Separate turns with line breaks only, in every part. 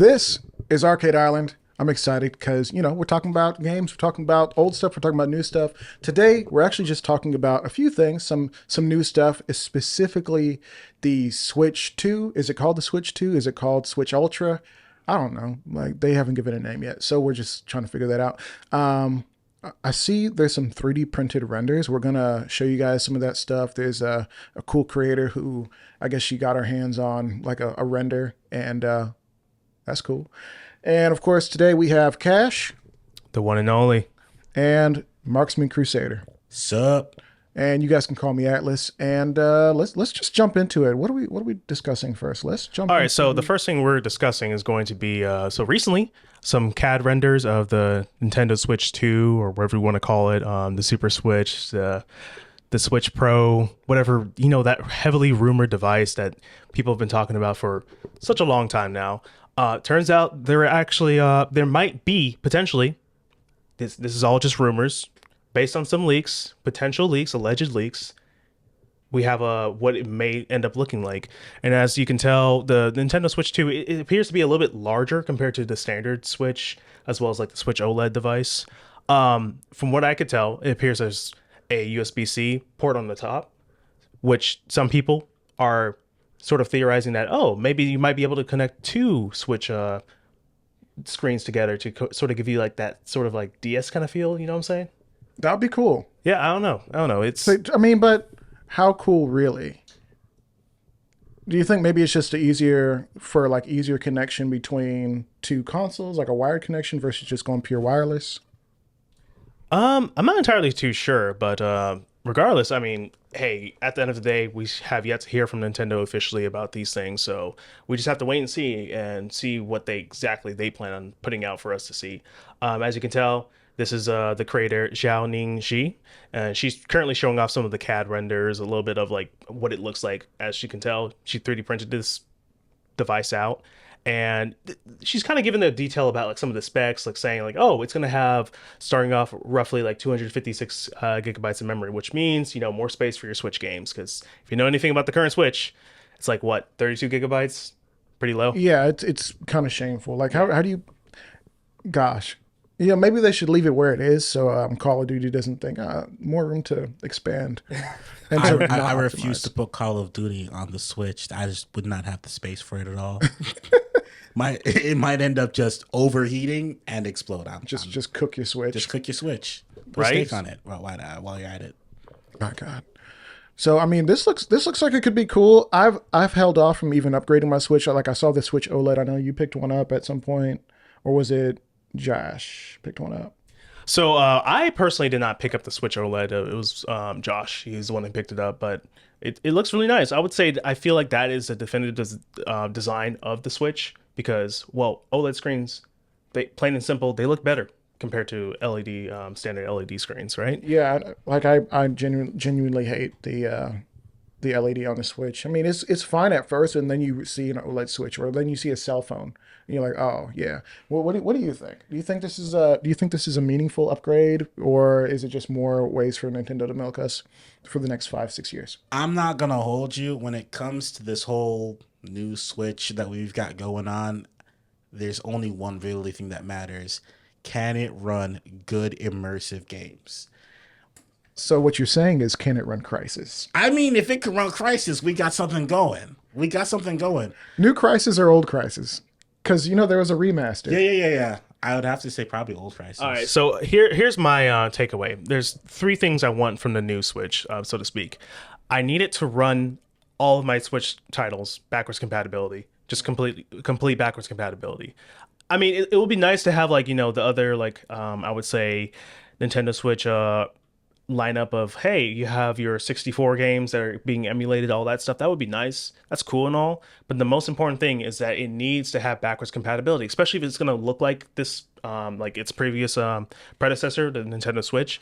This is Arcade Island. I'm excited because, we're talking about games, we're talking about old stuff, we're talking about new stuff. Today, we're actually just talking about a few things, some new stuff, is specifically the Switch 2. Is it called the Switch 2? Is it called Switch Ultra? I don't know. Like, they haven't given a name yet, so we're just trying to figure that out. I see there's some 3D printed renders. We're going to show you guys some of that stuff. There's a cool creator who I guess she got her hands on like a render, and that's cool. And of course, today we have Cash
The one and only.
and Marksman Crusader.
Sup?
And you guys can call me Atlas. And let's just jump into it. What are we discussing first? Let's jump.
All right, so the first thing we're discussing is going to be so recently some CAD renders of the Nintendo Switch 2 or whatever you want to call it, the Super Switch, the Switch Pro, whatever, that heavily rumored device that people have been talking about for such a long time now. Turns out there might be potentially, this is all just rumors based on some leaks, potential leaks, alleged leaks. We have what it may end up looking like. And as you can tell, the Nintendo Switch 2, it appears to be a little bit larger compared to the standard Switch, as well as like the Switch OLED device. From what I could tell, it appears there's a USB-C port on the top, which some people are sort of theorizing that, oh, maybe you might be able to connect two Switch screens together to sort of give you like that sort of like DS kind of feel. You know what I'm saying?
That would be cool.
Yeah, I don't know. It's
So, I mean, but how cool really? Do you think maybe it's just easier connection between two consoles, like a wired connection versus just going pure wireless?
I'm not entirely too sure, but regardless, I mean, hey, at the end of the day, we have yet to hear from Nintendo officially about these things, so we just have to wait and see what they plan on putting out for us to see. As you can tell, this is the creator Xiaoning Shi, and she's currently showing off some of the CAD renders, a little bit of like what it looks like. As you can tell, she 3D printed this device out, and she's kind of given the detail about like some of the specs, like saying like, oh, it's going to have starting off roughly like 256 gigabytes of memory, which means more space for your Switch games, because if you know anything about the current Switch, it's like what, 32 gigabytes, pretty low.
Yeah, it's kind of shameful. Like how do you? Gosh, maybe they should leave it where it is, so Call of Duty doesn't think more room to expand. And
I,
to
I,
not
I refuse
optimize.
to put Call of Duty on the Switch. I just would not have the space for it at all. It might end up just overheating and explode.
Just cook your Switch.
Just cook your Switch. Put a
Right?
steak on it while you're at it.
My God. So I mean, this looks like it could be cool. I've held off from even upgrading my Switch. Like I saw the Switch OLED. I know you picked one up at some point, or was it Josh picked one up?
So I personally did not pick up the Switch OLED. It was Josh. He's the one who picked it up, but it looks really nice. I would say I feel like that is a definitive design of the Switch because, well, OLED screens, they plain and simple, they look better compared to LED standard LED screens, right?
Yeah, like I genuinely hate the LED on the Switch. I mean, it's fine at first, and then you see an OLED Switch, or then you see a cell phone, and you're like, oh yeah. Well, what do you think? Do you think this is a meaningful upgrade, or is it just more ways for Nintendo to milk us for the next 5-6 years?
I'm not gonna hold you when it comes to this whole new Switch that we've got going on. There's only one really thing that matters. Can it run good immersive games?
So what you're saying is, can it run Crisis?
I mean, if it can run Crisis, we got something going. We got something going.
New Crisis or old Crisis? Because there was a remaster.
Yeah. I would have to say probably old Crisis.
All right, so here's my takeaway. There's three things I want from the new Switch, so to speak. I need it to run all of my Switch titles backwards compatibility, just complete backwards compatibility. I mean, it would be nice to have like the other like I would say Nintendo Switch lineup of, hey, you have your 64 games that are being emulated, all that stuff. That would be nice. That's cool and all, but the most important thing is that it needs to have backwards compatibility, especially if it's going to look like this like its previous predecessor, the Nintendo Switch.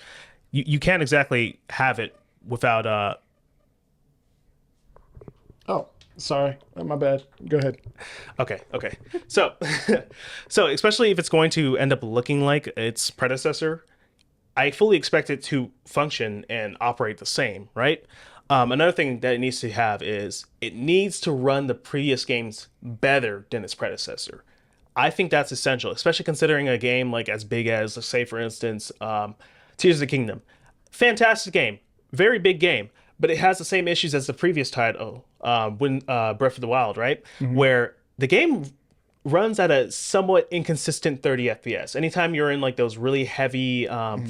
You can't exactly have it without
Oh, sorry, my bad. Go ahead.
Okay. So so especially if it's going to end up looking like its predecessor, I fully expect it to function and operate the same, right? Another thing that it needs to have is it needs to run the previous games better than its predecessor. I think that's essential, especially considering a game like as big as, let's say, for instance, Tears of the Kingdom. Fantastic game, very big game, but it has the same issues as the previous title, when Breath of the Wild, right?
Hmm.
Where the game runs at a somewhat inconsistent 30 FPS. Anytime you're in like those really heavy,
Hmm.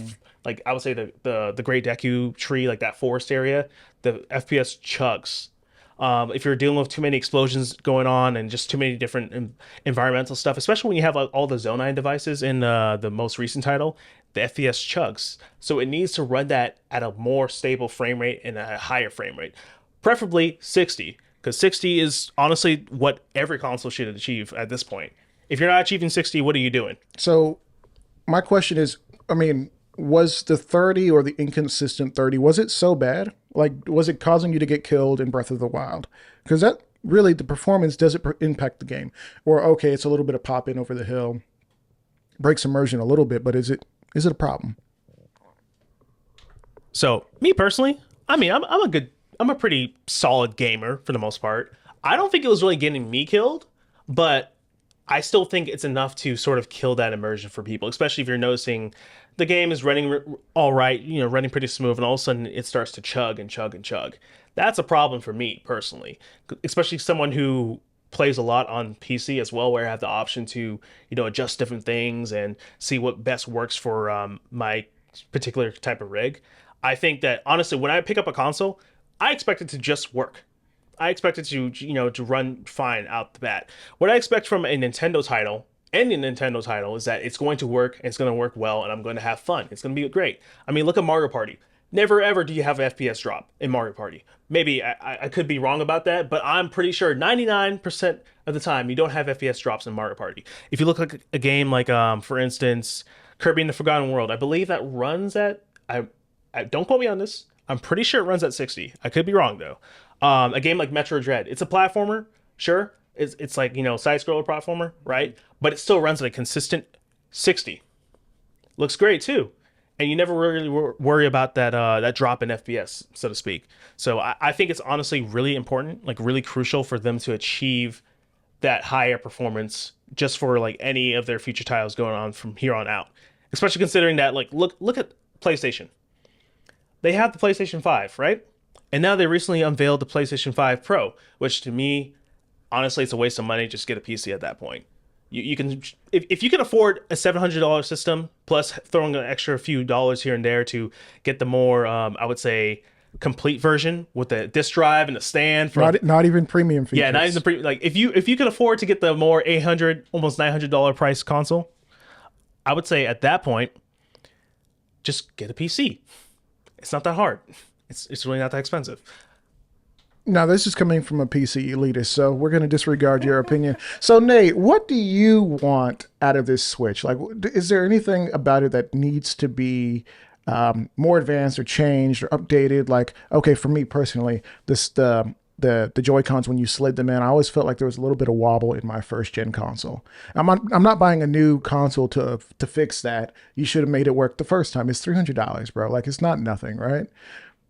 like I would say the Great Deku tree, like that forest area, the FPS chugs. If you're dealing with too many explosions going on and just too many different environmental stuff, especially when you have like, all the Zonine devices in the most recent title, the FPS chugs. So it needs to run that at a more stable frame rate and a higher frame rate, preferably 60, because 60 is honestly what every console should achieve at this point. If you're not achieving 60, what are you doing?
So my question is, I mean, was the 30 or the inconsistent 30, was it so bad? Like, was it causing you to get killed in Breath of the Wild? Because that really, the performance doesn't impact the game. Or, okay, it's a little bit of pop in over the hill, breaks immersion a little bit, but is it a problem?
So me personally, I mean, I'm a pretty solid gamer for the most part. I don't think it was really getting me killed, but I still think it's enough to sort of kill that immersion for people, especially if you're noticing the game is running all right, running pretty smooth, and all of a sudden it starts to chug and chug and chug. That's a problem for me personally, especially someone who plays a lot on PC as well, where I have the option to, adjust different things and see what best works for my particular type of rig. I think that honestly, when I pick up a console, I expect it to just work. I expect it to, to run fine out the bat. What I expect from a Nintendo title, any Nintendo title, is that it's going to work and it's going to work well and I'm going to have fun. It's going to be great. I mean, look at Mario Party. Never ever do you have an FPS drop in Mario Party. Maybe I could be wrong about that, but I'm pretty sure 99% of the time you don't have FPS drops in Mario Party. If you look at a game like, for instance, Kirby and the Forgotten World, I believe that runs at, don't quote me on this. I'm pretty sure it runs at 60. I could be wrong though. A game like Metro Dread, it's a platformer, sure. It's like, side scroller platformer, right? But it still runs at a consistent 60. Looks great too. And you never really worry about that drop in FPS, so to speak. So I think it's honestly really important, like really crucial for them to achieve that higher performance just for like any of their future titles going on from here on out. Especially considering that, like, look at PlayStation. They have the PlayStation 5, right? And now they recently unveiled the PlayStation 5 Pro, which to me, honestly, it's a waste of money. Just get a PC at that point. You can, if you can afford a $700 system plus throwing an extra few dollars here and there to get the more, I would say, complete version with the disk drive and the stand for,
Not even premium features.
yeah, not even the like if you can afford to get the more 800 almost $900 price console, I would say at that point, just get a PC. It's not that hard. It's really not that expensive.
Now, this is coming from a PC elitist, so we're going to disregard your opinion. So, Nate, what do you want out of this Switch? Like, is there anything about it that needs to be more advanced or changed or updated? Like, okay, for me personally, the Joy Cons, when you slid them in, I always felt like there was a little bit of wobble in my first gen console. I'm not buying a new console to fix that. You should have made it work the first time. It's $300, bro. Like, it's not nothing, right?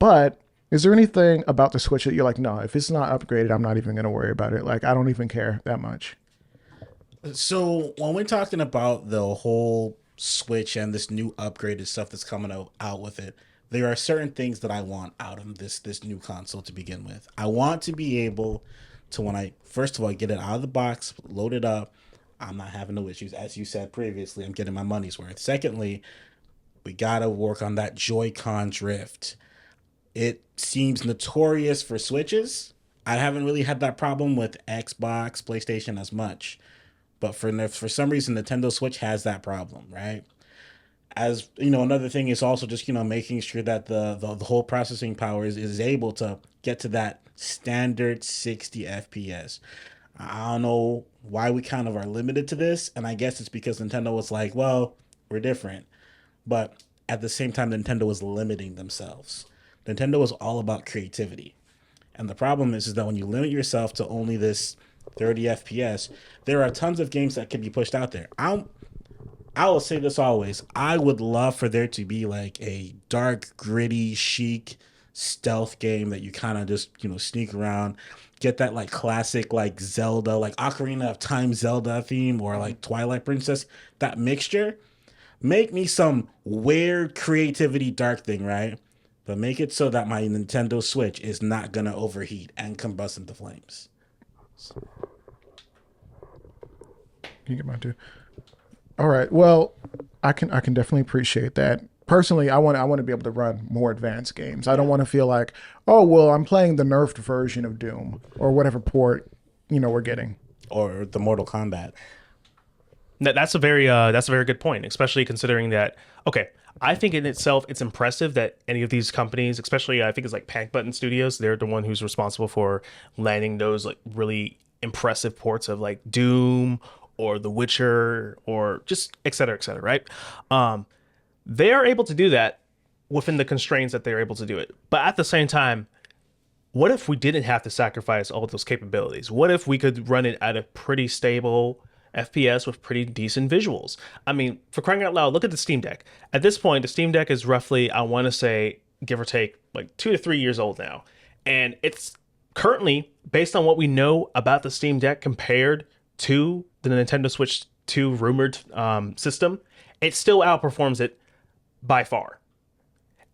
But is there anything about the Switch that you're like, no, if it's not upgraded, I'm not even going to worry about it. Like, I don't even care that much.
So when we're talking about the whole Switch and this new upgraded stuff that's coming out with it, there are certain things that I want out of this new console to begin with. I want to be able to, when I first of all get it out of the box, load it up, I'm not having no issues. As you said previously, I'm getting my money's worth. Secondly, we gotta work on that Joy-Con drift. It seems notorious for Switches. I haven't really had that problem with Xbox, PlayStation as much, but for some reason, Nintendo Switch has that problem, right? As you know, another thing is also just making sure that the whole processing power is able to get to that standard 60 FPS. I don't know why we kind of are limited to this, and I guess it's because Nintendo was like, well, we're different, but at the same time, Nintendo was limiting themselves. Nintendo is all about creativity. And the problem is that when you limit yourself to only this 30 FPS, there are tons of games that can be pushed out there. I will say this always. I would love for there to be like a dark, gritty, chic stealth game that you kind of just, sneak around, get that like classic like Zelda, like Ocarina of Time Zelda theme, or like Twilight Princess, that mixture. Make me some weird creativity dark thing, right? But make it so that my Nintendo Switch is not gonna overheat and combust into flames.
You get mine too. All right. Well, I can definitely appreciate that. Personally, I want to be able to run more advanced games. I don't want to feel like, oh well, I'm playing the nerfed version of Doom or whatever port we're getting.
Or the Mortal Kombat.
That's a very good point, especially considering that. Okay, I think in itself it's impressive that any of these companies, especially I think it's like Panic Button Studios, they're the one who's responsible for landing those like really impressive ports of like Doom or The Witcher or just et cetera, right? They are able to do that within the constraints that they're able to do it. But at the same time, what if we didn't have to sacrifice all of those capabilities? What if we could run it at a pretty stable FPS with pretty decent visuals? I mean, for crying out loud, look at the Steam Deck. At this point, the Steam Deck is roughly, I want to say, give or take, like 2 to 3 years old now. And it's currently, based on what we know about the Steam Deck compared to the Nintendo Switch 2 rumored system, it still outperforms it by far.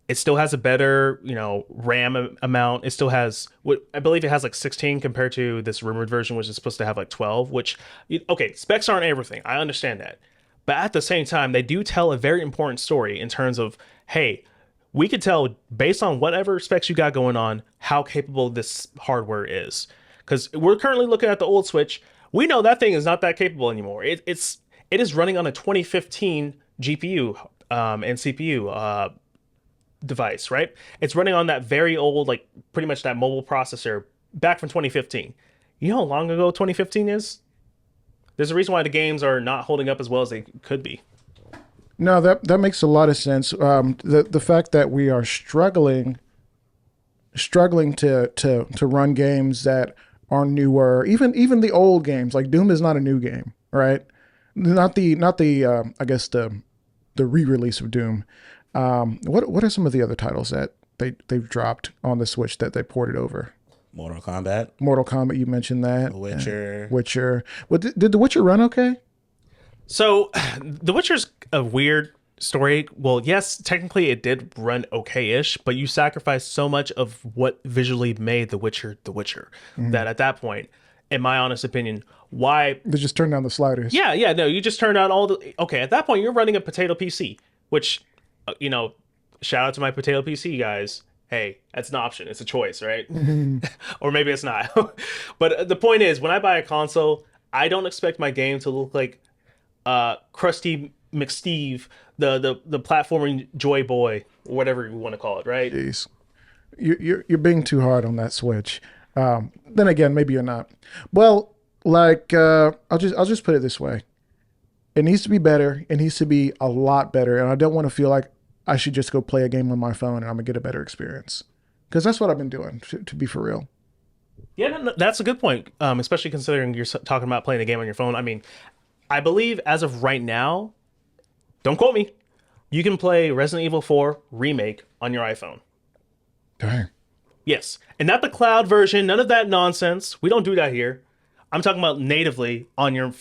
It still has a better, RAM amount. It still has what I believe it has like 16 compared to this rumored version, which is supposed to have like 12, which, okay, specs aren't everything. I understand that. But at the same time, they do tell a very important story in terms of, hey, we could tell based on whatever specs you got going on, how capable this hardware is. Because we're currently looking at the old Switch. We know that thing is not that capable anymore. It is running on a 2015 GPU and CPU device, right? It's running on that very old, like pretty much that mobile processor back from 2015. You know how long ago 2015 is? There's a reason why the games are not holding up as well as they could be.
No, that makes a lot of sense. The fact that we are struggling to run games that are newer, even the old games, like Doom is not a new game, right? Not the I guess the re-release of Doom. What are some of the other titles that they've dropped on the Switch that they ported over?
Mortal Kombat.
Mortal Kombat, you mentioned that.
The Witcher.
Witcher. Well, did The Witcher run okay?
So, The Witcher's a weird story. Well, yes, technically it did run okay-ish, but you sacrificed so much of what visually made The Witcher that at that point, in my honest opinion, why
They just turned down the sliders.
Yeah, no, you just turned on all the okay, at that point you're running a potato PC, which shout out to my potato PC guys. Hey, that's an option. It's a choice, right? Or maybe it's not. But the point is, when I buy a console, I don't expect my game to look like Krusty McSteve, the platforming Joy Boy, or whatever you want to call it, right?
Jeez. You're being too hard on that Switch. Then again, maybe you're not. Well, like I'll just put it this way. It needs to be better. It needs to be a lot better. And I don't want to feel like I should just go play a game on my phone and I'm gonna get a better experience. Because that's what I've been doing, to be for real.
Yeah, no, that's a good point, especially considering you're talking about playing a game on your phone. I mean, I believe as of right now, don't quote me, you can play Resident Evil 4 Remake on your iPhone.
Dang.
Yes, and not the cloud version, none of that nonsense. We don't do that here. I'm talking about natively on your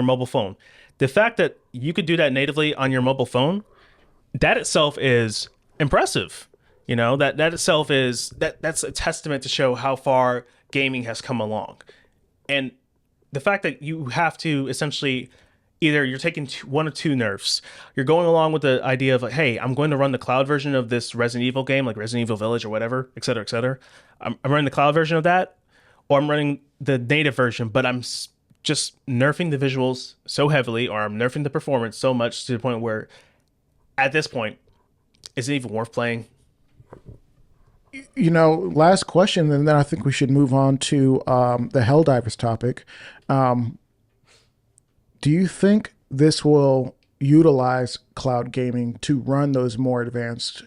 mobile phone. The fact that you could do that natively on your mobile phone, that itself is impressive. That itself is that's a testament to show how far gaming has come along. And the fact that you have to essentially either you're taking one or two nerfs. You're going along with the idea of like, hey, I'm going to run the cloud version of this Resident Evil game, like Resident Evil Village or whatever, et cetera, et cetera. I'm running the cloud version of that, or I'm running the native version, but I'm just nerfing the visuals so heavily, or I'm nerfing the performance so much to the point where, at this point, is it even worth playing?
Last question, and then I think we should move on to the Helldivers topic. Do you think this will utilize cloud gaming to run those more advanced?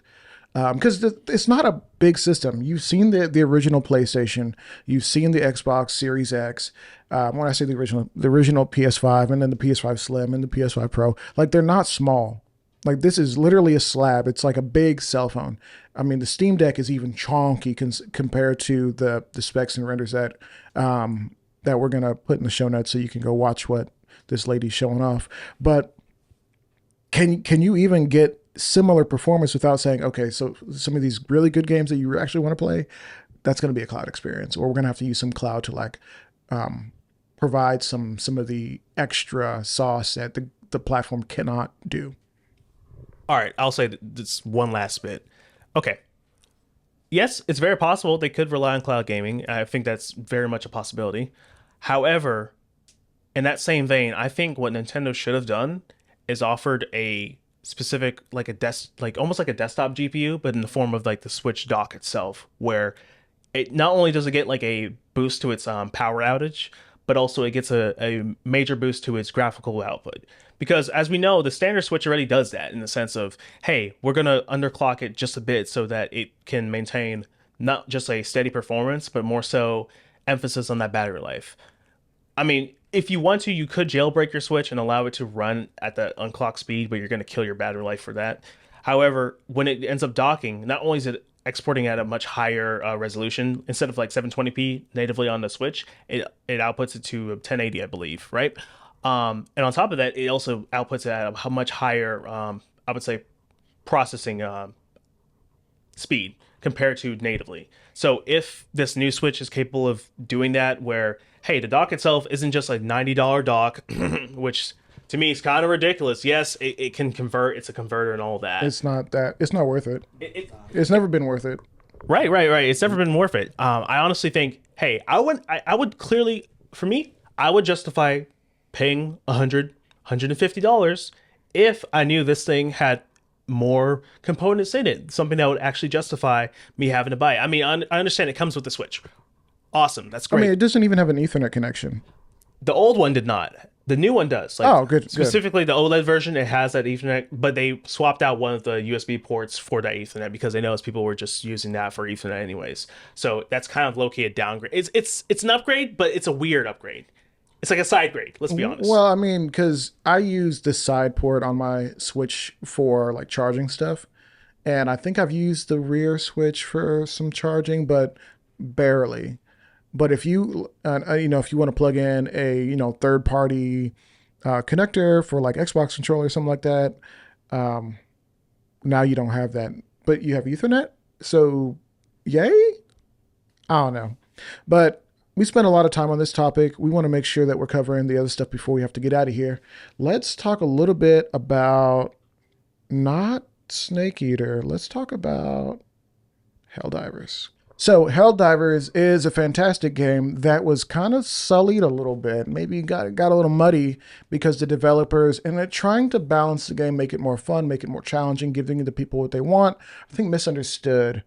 Because it's not a big system. You've seen the original PlayStation, you've seen the Xbox Series X. When I say the original PS5, and then the PS5 Slim and the PS5 Pro, like they're not small. Like this is literally a slab. It's like a big cell phone. I mean, the Steam Deck is even chonky compared to the specs and renders that we're gonna put in the show notes, so you can go watch what this lady's showing off. But can you even get similar performance without saying, okay, so some of these really good games that you actually want to play, that's going to be a cloud experience, or we're going to have to use some cloud to like provide some of the extra sauce that the platform cannot do.
All right, I'll say this one last bit. Okay. Yes, it's very possible they could rely on cloud gaming. I think that's very much a possibility. However, in that same vein, I think what Nintendo should have done is offered a specific like a desk like almost like a desktop GPU, but in the form of like the Switch dock itself, where it not only does it get like a boost to its power outage, but also it gets a major boost to its graphical output. Because as we know, the standard Switch already does that in the sense of, hey, we're gonna underclock it just a bit so that it can maintain not just a steady performance, but more so emphasis on that battery life. I mean, if you want to, you could jailbreak your Switch and allow it to run at that unclock speed, but you're going to kill your battery life for that. However, when it ends up docking, not only is it exporting at a much higher resolution, instead of like 720p natively on the Switch, it outputs it to 1080, I believe, right? And on top of that, it also outputs it at a much higher, I would say, processing speed compared to natively. So if this new Switch is capable of doing that, where hey, the dock itself isn't just like $90 dock, which to me is kind of ridiculous. Yes, it can convert; it's a converter and all that.
It's not that. It's not worth it. It's
It
never been worth it.
right. It's never been worth it. I honestly think, hey, I would clearly, for me, I would justify paying $150 if I knew this thing had more components in it, something that would actually justify me having to buy it. I mean, I understand it comes with the Switch. Awesome, that's
I
great.
mean, it doesn't even have an Ethernet connection.
The old one did not. The new one does. Like
Oh, good.
specifically the OLED version, it has that Ethernet, but they swapped out one of the USB ports for that Ethernet because they noticed people were just using that for Ethernet anyways. So that's kind of low key a downgrade. It's an upgrade, but it's a weird upgrade. It's like a side grade. Let's be honest.
Well, I mean, because I use the side port on my Switch for like charging stuff, and I think I've used the rear switch for some charging, but barely. But if you, if you want to plug in a, third party connector for like Xbox controller or something like that, um, now you don't have that, but you have Ethernet. So, yay? I don't know. But we spent a lot of time on this topic. We want to make sure that we're covering the other stuff before we have to get out of here. Let's talk a little bit about not Snake Eater. Let's talk about Helldivers. So Helldivers is a fantastic game that was kind of sullied a little bit. Maybe got a little muddy because the developers, and they're trying to balance the game, make it more fun, make it more challenging, giving the people what they want, I think misunderstood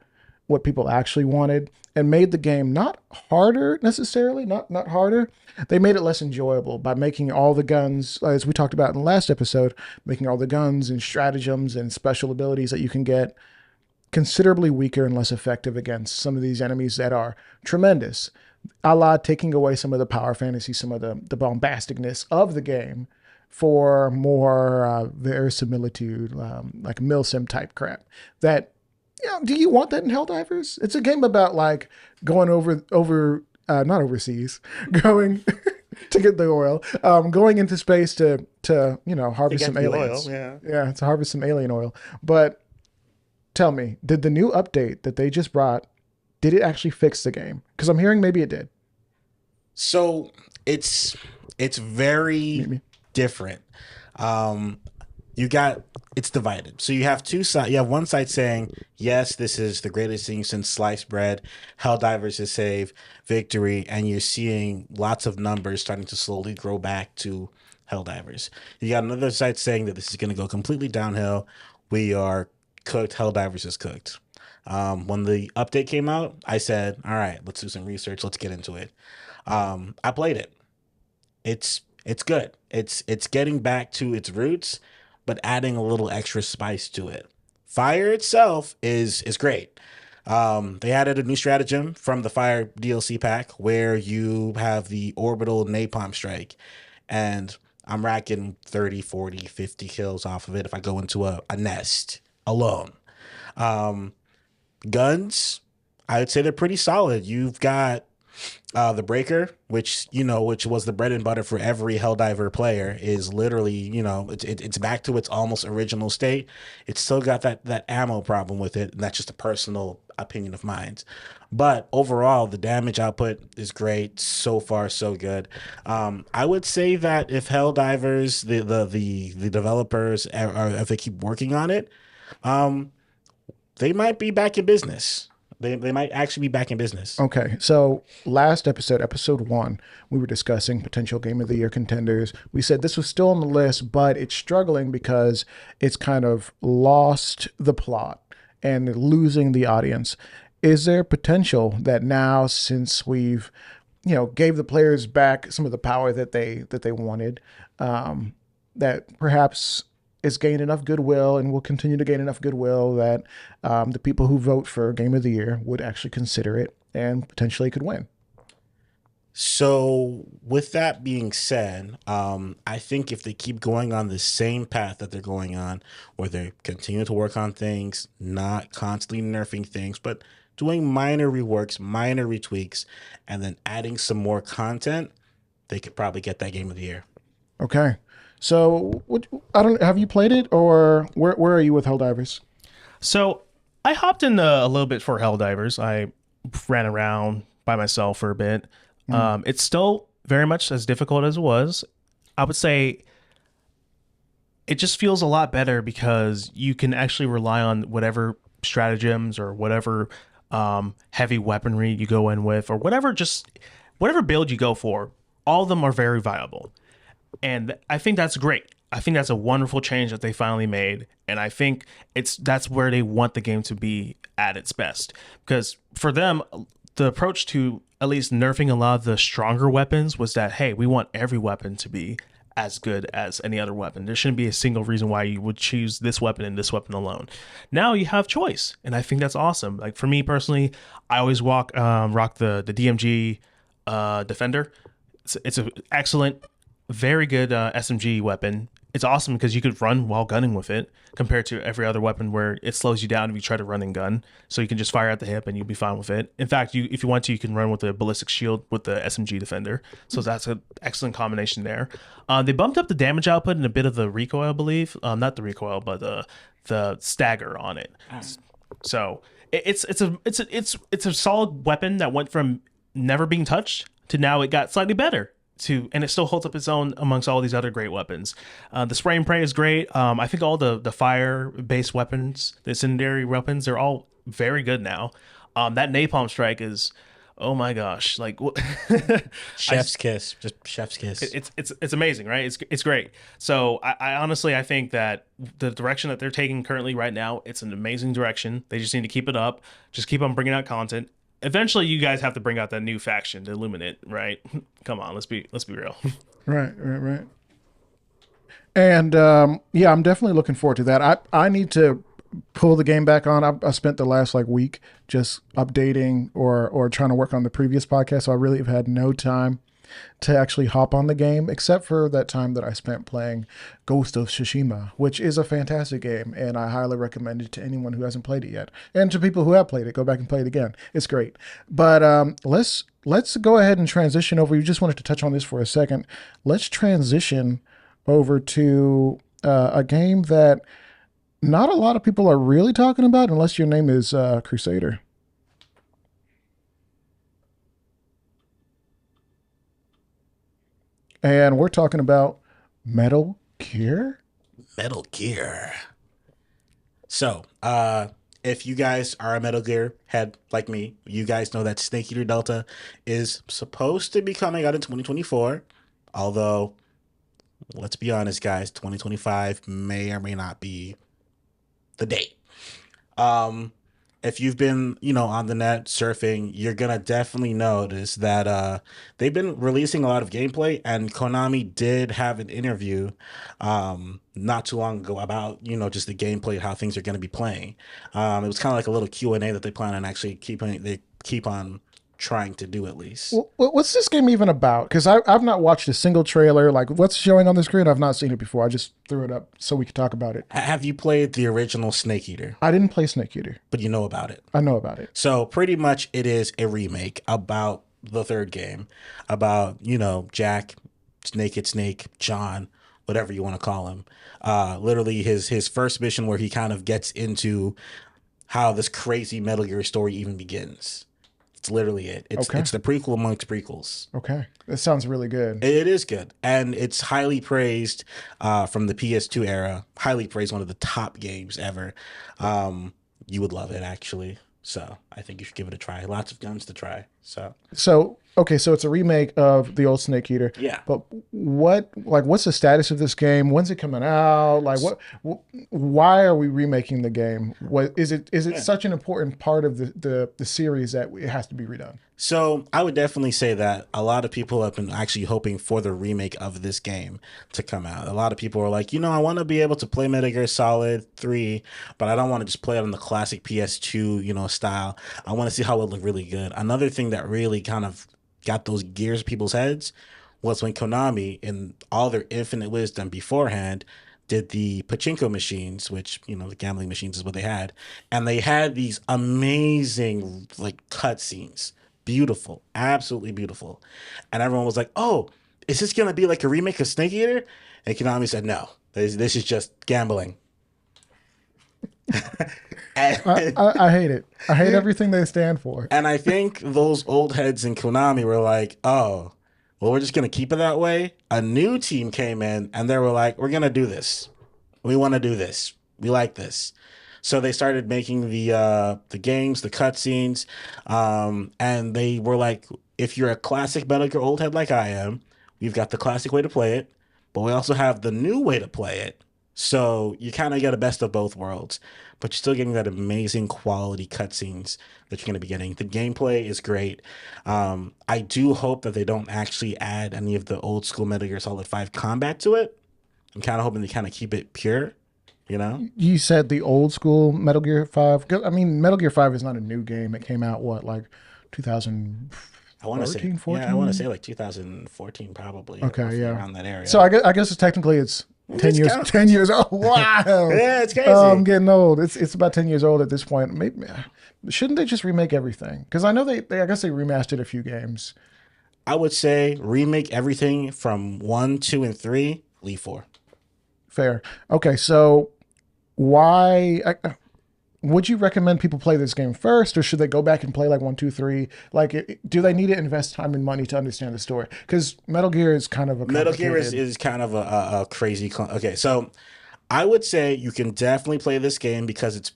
what people actually wanted and made the game not harder necessarily, not harder. They made it less enjoyable by making all the guns, as we talked about in the last episode, making all the guns and stratagems and special abilities that you can get considerably weaker and less effective against some of these enemies that are tremendous. A la taking away some of the power fantasy, some of the bombasticness of the game for more verisimilitude, like milsim type crap. That, do you want that in Helldivers? It's a game about like going not overseas, going to get the oil, going into space to harvest some aliens.
Oil,
Yeah, to harvest some alien oil. But tell me, did the new update that they just brought, did it actually fix the game? Because I'm hearing maybe it did.
So it's very different. It's divided. So you have two sides. You have one side saying, yes, this is the greatest thing since sliced bread. Helldivers is save victory, and you're seeing lots of numbers starting to slowly grow back to Helldivers. You got another side saying that this is going to go completely downhill. We are cooked. Helldivers is cooked. When the update came out, I said, all right, let's do some research. Let's get into it. I played it. It's good. It's getting back to its roots, but adding a little extra spice to it. Fire itself is great. They added a new stratagem from the Fire DLC pack where you have the orbital napalm strike. And I'm racking 30, 40, 50 kills off of it if I go into a nest alone. Um, Guns, I would say they're pretty solid. You've got the breaker, which was the bread and butter for every Helldiver player, is literally, it's back to its almost original state. It's still got that ammo problem with it, and that's just a personal opinion of mine. But overall, the damage output is great. So far, so good. I would say that if Helldivers, the developers, if they keep working on it, um, they might be back in business. They might actually be back in business.
Okay, so last episode, episode 1, we were discussing potential Game of the Year contenders. We said this was still on the list, but it's struggling because it's kind of lost the plot and losing the audience. Is there potential that now, since we've, gave the players back some of the power that they wanted, that perhaps it's gained enough goodwill and will continue to gain enough goodwill that the people who vote for Game of the Year would actually consider it and potentially could win?
So, with that being said, I think if they keep going on the same path that they're going on, where they continue to work on things, not constantly nerfing things, but doing minor reworks, minor retweaks, and then adding some more content, they could probably get that Game of the Year.
Okay. So, I don't have you played it, or where are you with Helldivers?
So I hopped in a little bit for Helldivers. I ran around by myself for a bit. It's still very much as difficult as it was. I would say it just feels a lot better because you can actually rely on whatever stratagems or whatever heavy weaponry you go in with, or whatever build you go for. All of them are very viable. And I think that's great. I think that's a wonderful change that they finally made. And I think that's where they want the game to be at its best. Because for them, the approach to at least nerfing a lot of the stronger weapons was that, hey, we want every weapon to be as good as any other weapon. There shouldn't be a single reason why you would choose this weapon and this weapon alone. Now you have choice. And I think that's awesome. Like for me personally, I always rock the DMG Defender. It's an excellent, very good SMG weapon. It's awesome because you could run while gunning with it compared to every other weapon where it slows you down if you try to run and gun. So you can just fire at the hip and you'll be fine with it. In fact, if you want to, you can run with the ballistic shield with the SMG Defender. So that's an excellent combination there. They bumped up the damage output and a bit of the recoil, I believe. Not the recoil, but the stagger on it. So it's a solid weapon that went from never being touched to now it got slightly better. And it still holds up its own amongst all these other great weapons. The spray and pray is great. I think all the fire-based weapons, the incendiary weapons, they're all very good now. That napalm strike is, oh my gosh, like
Chef's kiss, just chef's kiss.
It's amazing, right? It's great. So I honestly I think that the direction that they're taking currently right now, it's an amazing direction. They just need to keep it up. Just keep on bringing out content. Eventually, you guys have to bring out that new faction, the Illuminate, right? Come on, let's be real.
Right. And yeah, I'm definitely looking forward to that. I need to pull the game back on. I spent the last week just updating or trying to work on the previous podcast, so I really have had no time to actually hop on the game, except for that time that I spent playing Ghost of Tsushima, which is a fantastic game, and I highly recommend it to anyone who hasn't played it yet. And to people who have played it, go back and play it again. It's great. But let's go ahead and transition over. You just wanted to touch on this for a second. Let's transition over to a game that not a lot of people are really talking about, unless your name is Crusader. And we're talking about Metal Gear.
Metal Gear. So, if you guys are a Metal Gear head like me, you guys know that Snake Eater Delta is supposed to be coming out in 2024. Although, let's be honest, guys, 2025 may or may not be the date. If you've been, on the net surfing, you're gonna definitely notice that they've been releasing a lot of gameplay, and Konami did have an interview not too long ago about, just the gameplay, how things are gonna be playing. It was kind of like a little Q&A that they plan on actually keep on trying to do at least.
What's this game even about? Because I've not watched a single trailer. Like, what's showing on the screen? I've not seen it before. I just threw it up so we could talk about it.
Have you played the original Snake Eater?
I didn't play Snake Eater.
But you know about it.
I know about it.
So pretty much it is a remake about the third game, about, Jack, Naked Snake, John, whatever you want to call him. Literally his first mission where he kind of gets into how this crazy Metal Gear story even begins. It's literally it. It's the prequel amongst prequels.
Okay. That sounds really good.
It is good. And it's highly praised from the PS2 era. Highly praised, one of the top games ever. You would love it, actually. So I think you should give it a try. Lots of guns to try.
So okay, so it's a remake of the old Snake Eater.
Yeah.
But what's the status of this game? When's it coming out? Like why are we remaking the game? What is it such an important part of the series that it has to be redone?
So I would definitely say that a lot of people have been actually hoping for the remake of this game to come out. A lot of people are like, I want to be able to play Metal Gear Solid 3, but I don't want to just play it on the classic PS2, style. I want to see how it look really good. Another thing that really kind of got those gears in people's heads was when Konami, in all their infinite wisdom beforehand, did the pachinko machines, which, the gambling machines is what they had. And they had these amazing, cutscenes. Beautiful, absolutely beautiful. And everyone was like, oh, is this going to be like a remake of Snake Eater? And Konami said, no, this is just gambling.
I hate it. I hate everything they stand for.
And I think those old heads in Konami were like, oh, well, we're just going to keep it that way. A new team came in and they were like, we're going to do this. We want to do this. We like this. So they started making the games, the cutscenes, and they were like, if you're a classic Metal Gear old head like I am, we've got the classic way to play it, but we also have the new way to play it. So you kind of get a best of both worlds, but you're still getting that amazing quality cutscenes that you're going to be getting. The gameplay is great. I do hope that they don't actually add any of the old school Metal Gear Solid 5 combat to it. I'm kind of hoping they kind of keep it pure.
You said the old school Metal Gear 5. I mean, Metal Gear 5 is not a new game. It came out, 2013,
I want to say,
14?
I want to say 2014 probably.
Okay, yeah.
Around that area.
So I guess technically it's 10 years. 10 years old. Wow.
Yeah, it's crazy.
I'm getting old. It's about 10 years old at this point. Maybe shouldn't they just remake everything? Because I know I guess they remastered a few games.
I would say remake everything from 1, 2, and 3. Leave 4.
Fair. Okay, so why would you recommend people play this game first, or should they go back and play 1, 2, 3? Do they need to invest time and money to understand the story? Because Metal Gear is kind of a
Metal Gear is kind of a crazy. Okay, so I would say you can definitely play this game because it's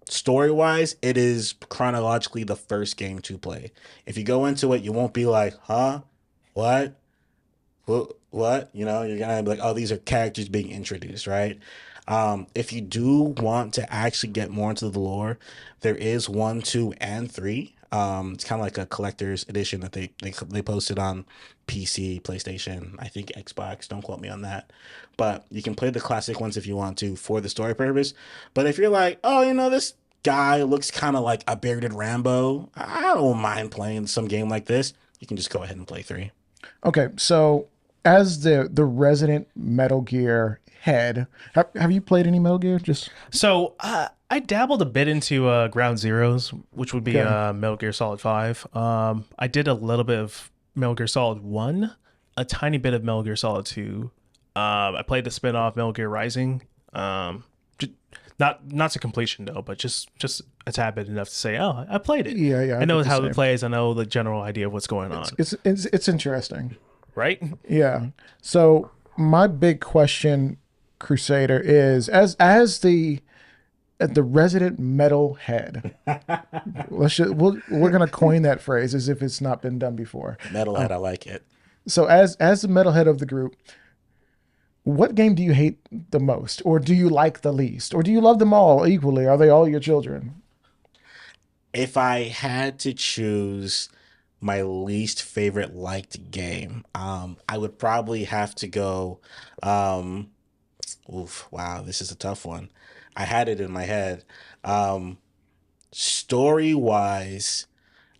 story wise, it is chronologically the first game to play. If you go into it, you won't be like, huh, what? You're gonna be like, oh, these are characters being introduced, right? If you do want to actually get more into the lore, there is 1, 2, and 3. It's kind of like a collector's edition that they posted on PC, PlayStation, I think Xbox. Don't quote me on that. But you can play the classic ones if you want to for the story purpose. But if you're like, oh, this guy looks kind of like a bearded Rambo, I don't mind playing some game like this. You can just go ahead and play 3.
Okay, so as the resident Metal Gear head, have you played any Metal Gear?
So I dabbled a bit into Ground Zeroes, which would be Metal Gear Solid 5. I did a little bit of Metal Gear Solid 1, a tiny bit of Metal Gear Solid 2. I played the spin-off Metal Gear Rising. Not to completion though, but just a tad bit enough to say, oh, I played it.
Yeah.
I know how it plays. I know the general idea of what's going on.
It's interesting,
right?
Yeah. So my big question, Crusader, is as the resident metal head. We're gonna coin that phrase as if it's not been done before.
Metalhead, I like it.
So as the metalhead of the group, what game do you hate the most, or do you like the least, or do you love them all equally? Are they all your children?
If I had to choose my least favorite liked game, I would probably have to go. Wow, this is a tough one. I had it in my head. Story wise,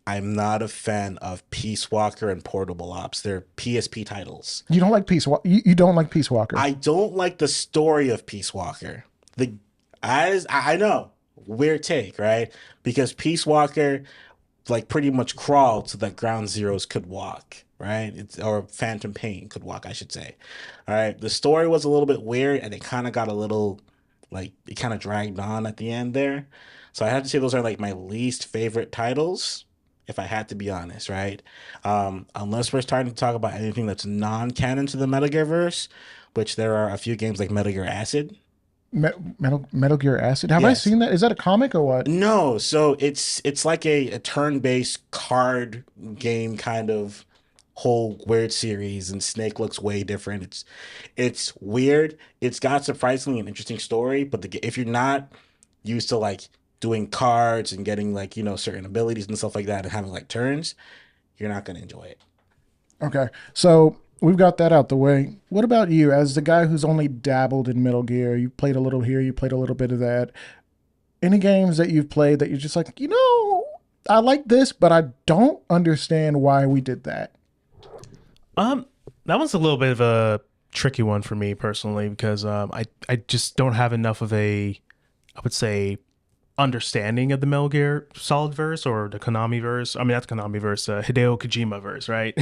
I'm not a fan of Peace Walker and Portable Ops. They're PSP titles.
You don't like you don't like Peace Walker.
I don't like the story of Peace Walker. The as I know, weird take, right? Because Peace Walker like pretty much crawled so that Ground Zeroes could walk, right? Or Phantom Pain could walk, I should say. All right. The story was a little bit weird and it kind of got a little like it kind of dragged on at the end there. So I have to say those are like my least favorite titles, if I had to be honest, right? Unless we're starting to talk about anything that's non-canon to the Metal Gear verse, which there are a few games like Metal Gear Acid.
Metal Gear Acid. Have I
Yes.
seen that? Is that a comic or what?
No, so it's like a turn-based card game kind of whole weird series, and Snake looks way different. It's weird. It's got surprisingly an interesting story, but if you're not used to like doing cards and getting like certain abilities and stuff like that and having like turns, you're not gonna enjoy it.
Okay. So we've got that out the way. What about you, as the guy who's only dabbled in Metal Gear? You played a little here, you played a little bit of that. Any games that you've played that you're just like, I like this, but I don't understand why we did that.
Um, that one's a little bit of a tricky one for me personally because I just don't have enough of a, I would say, understanding of the Metal Gear Solid verse or the Konami verse. I mean, not the Konami verse, Hideo Kojima verse, right?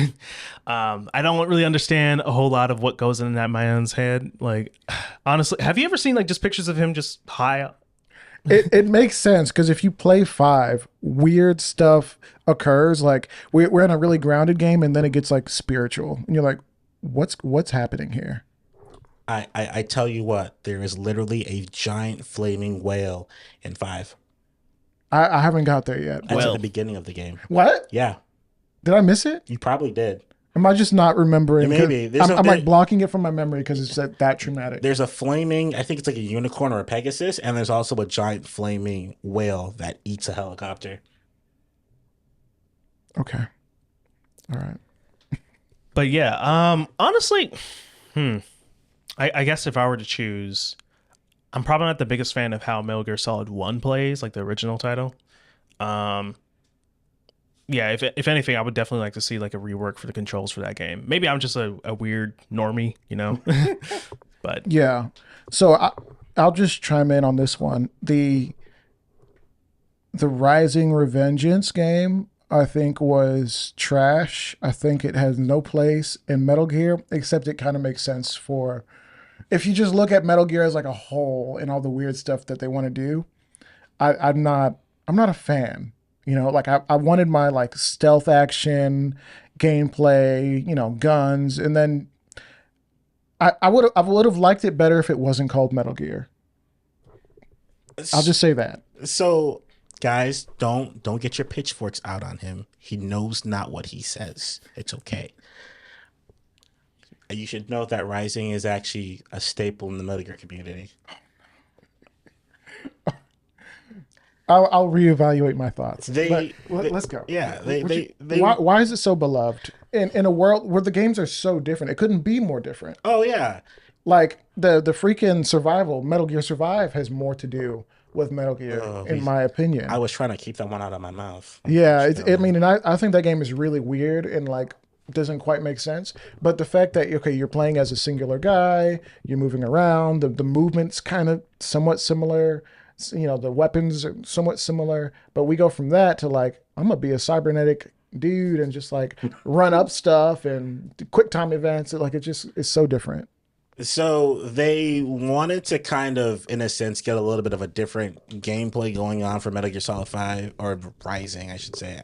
I don't really understand a whole lot of what goes in that man's head. Like, honestly, have you ever seen like just pictures of him just high?
It makes sense because if you play five, weird stuff occurs. Like we're in a really grounded game, and then it gets like spiritual, and you're like, what's happening here?
I tell you what, there is literally a giant flaming whale in five.
I haven't got there yet.
That's at
Well,
the beginning of the game.
What?
Yeah,
Did I miss it?
you probably did.
Am I just not remembering? 'Cause
Maybe.
I'm like blocking it from my memory because it's that traumatic.
There's a flaming, I think it's like a unicorn or a Pegasus, and there's also a giant flaming whale that eats a helicopter.
Okay. All right.
but yeah, honestly, I guess if I were to choose, I'm probably not the biggest fan of how Metal Gear Solid 1 plays, like the original title. Um, yeah, if anything, I would definitely like to see like a rework for the controls for that game. Maybe I'm just a weird normie, but
Yeah. So I'll just chime in on this one. The Rising Revengeance game, I think, was trash. I think it has no place in Metal Gear, except it kind of makes sense for if you just look at Metal Gear as like a whole and all the weird stuff that they want to do. I'm not a fan. Like I wanted my like stealth action gameplay, guns, and then I would have liked it better if it wasn't called Metal Gear. I'll just say that.
So, guys, don't get your pitchforks out on him. He knows not what he says. It's okay. You should know that Rising is actually a staple in the Metal Gear community.
I'll reevaluate my thoughts. Let's go.
Yeah,
Why is it so beloved in a world where the games are so different? It couldn't be more different.
Oh yeah,
Like the freaking survival, Metal Gear Survive has more to do with Metal Gear, in my opinion.
I was trying to keep that one out of my mouth.
Yeah, I mean, and I think that game is really weird and like doesn't quite make sense. But the fact that okay, you're playing as a singular guy, you're moving around, the movements kind of somewhat similar. The weapons are somewhat similar, but we go from that to like I'm gonna be a cybernetic dude and just like run up stuff and do quick time events. Like it just is so different.
So they wanted to kind of, in a sense, get a little bit of a different gameplay going on for Metal Gear Solid 5, or Rising, I should say.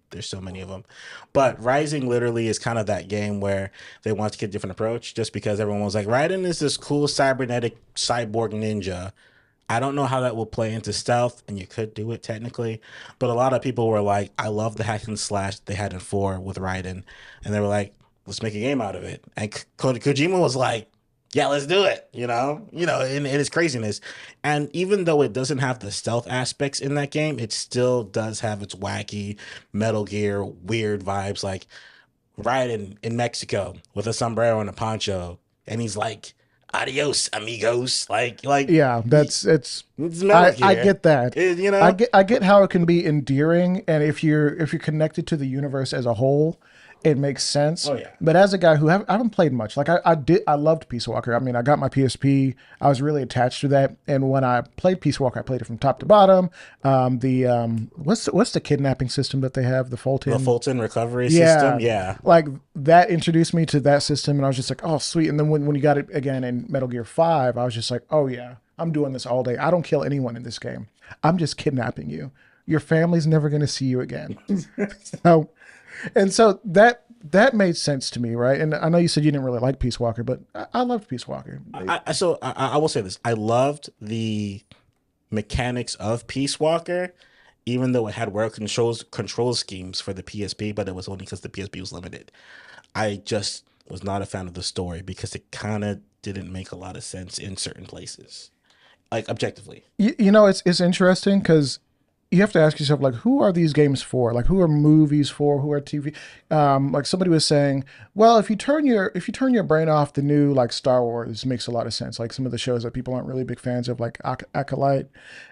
There's so many of them. But Rising literally is kind of that game where they want to get a different approach just because everyone was like, Raiden is this cool cybernetic cyborg ninja. I don't know how that will play into stealth, and you could do it technically, but a lot of people were like, I love the hack and slash they had in 4 with Raiden, and they were like, let's make a game out of it. And Kojima was like, yeah, let's do it, in its craziness. And even though it doesn't have the stealth aspects in that game, it still does have its wacky Metal Gear weird vibes, like Raiden in Mexico with a sombrero and a poncho, and he's like, adios, amigos. Like
Yeah, that's
it's Metal
I
Gear.
get that.
You know?
I get how it can be endearing, and if you're connected to the universe as a whole, it makes sense.
Oh yeah.
But as a guy who I haven't played much, like I loved Peace Walker. I mean, I got my PSP. I was really attached to that, and when I played Peace Walker, I played it from top to bottom. What's the kidnapping system that they have? The
The
Fulton.
Fulton recovery system.
Yeah,
Yeah.
like that introduced me to that system, and I was just like, oh, sweet. And then when you got it again in Metal Gear 5, I was just like, oh, yeah, I'm doing this all day. I don't kill anyone in this game. I'm just kidnapping you. Your family's never going to see you again. So, and so that made sense to me, right? And I know you said you didn't really like Peace Walker, but I loved Peace Walker.
I will say this. I loved the mechanics of Peace Walker, even though it had world control schemes for the PSP, but it was only because the PSP was limited. I just was not a fan of the story because it kind of didn't make a lot of sense in certain places, like objectively.
You know, it's interesting because you have to ask yourself, like, who are these games for? Like, who are movies for? Who are TV? Like somebody was saying, well, if you turn your brain off, the new like Star Wars makes a lot of sense. Like some of the shows that people aren't really big fans of, like Acolyte.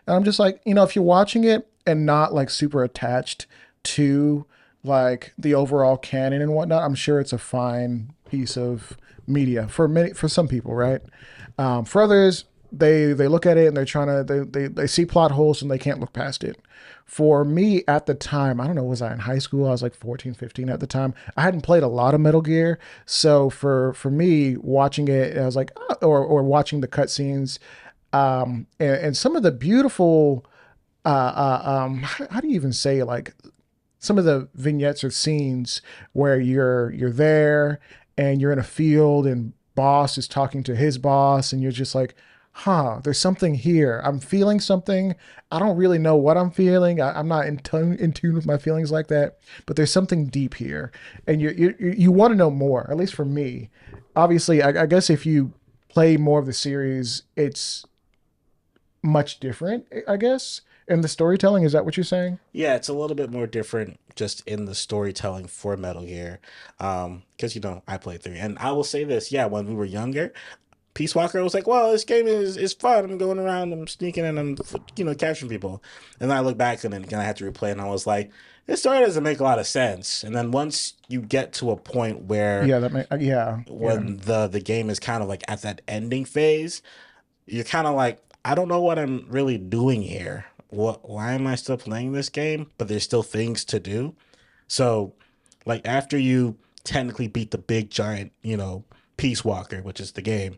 And I'm just like, if you're watching it and not like super attached to like the overall canon and whatnot, I'm sure it's a fine piece of media for some people, right? For others, they look at it and they're trying to they see plot holes and they can't look past it. For me at the time, I don't know, was I in high school? I was like 14, 15 at the time. I hadn't played a lot of Metal Gear. So for me watching it, I was like, or watching the cutscenes, and some of the beautiful, how do you even say, like, some of the vignettes or scenes where you're there and you're in a field and boss is talking to his boss and you're just like, there's something here. I'm feeling something. I don't really know what I'm feeling. I'm not in tune with my feelings like that, but there's something deep here, and you want to know more. At least for me, obviously, I guess if you play more of the series, it's much different. I guess. And the storytelling, is that what you're saying?
Yeah, it's a little bit more different just in the storytelling for Metal Gear, because I played three, and I will say this: yeah, when we were younger, Peace Walker was like, well, this game is fun. I'm going around, I'm sneaking, and I'm capturing people. And then I look back and then I had to replay, and I was like, this story doesn't make a lot of sense. And then once you get to a point where
Yeah, yeah,
when the game is kind of like at that ending phase, you're kind of like, I don't know what I'm really doing here. Why am I still playing this game? But there's still things to do. So, like, after you technically beat the big giant, Peace Walker, which is the game,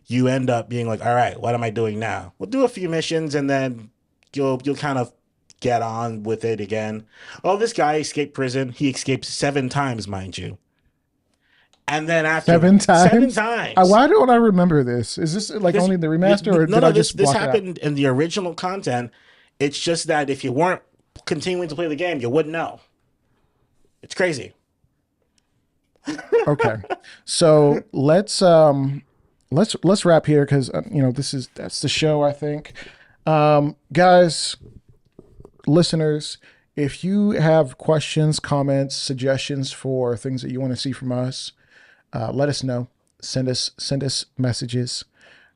you end up being like, all right, what am I doing now? We'll do a few missions and then you'll kind of get on with it again. Oh, this guy escaped prison. He escaped 7 times, mind you. And then after
7 times.
7 times.
Why don't I remember this? Is this like only the remaster, or did I just
this
block it out?
happened in the original content. It's just that if you weren't continuing to play the game, you wouldn't know. It's crazy.
Okay, so let's wrap here because that's the show, I think. Guys, listeners, if you have questions, comments, suggestions for things that you want to see from us, let us know. Send us messages.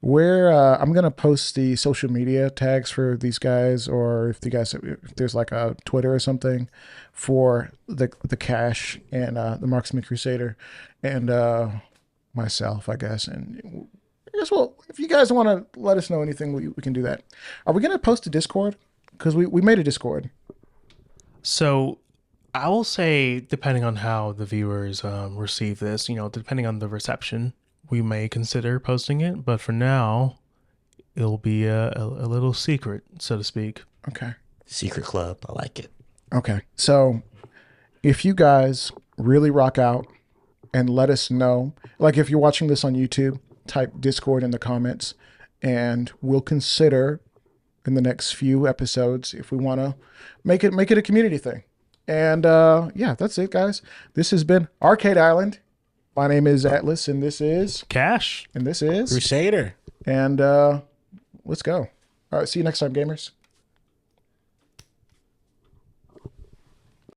Where I'm gonna post the social media tags for these guys, or if there's like a Twitter or something for the Cash and the Marksman Crusader and myself, I guess. And I guess, well, if you guys want to let us know anything, we can do that. Are we gonna post a Discord? Because we made a Discord.
So I will say, depending on how the viewers receive this, depending on the reception, we may consider posting it. But for now, it'll be a little secret, so to speak.
Okay.
Secret club. I like it.
Okay. So if you guys really rock out and let us know, like if you're watching this on YouTube, type Discord in the comments and we'll consider in the next few episodes if we want to make it a community thing. And yeah, that's it, guys. This has been Arcade Island. My name is Atlas, and this is
Cash.
And this is
Crusader.
And let's go. All right, see you next time, gamers.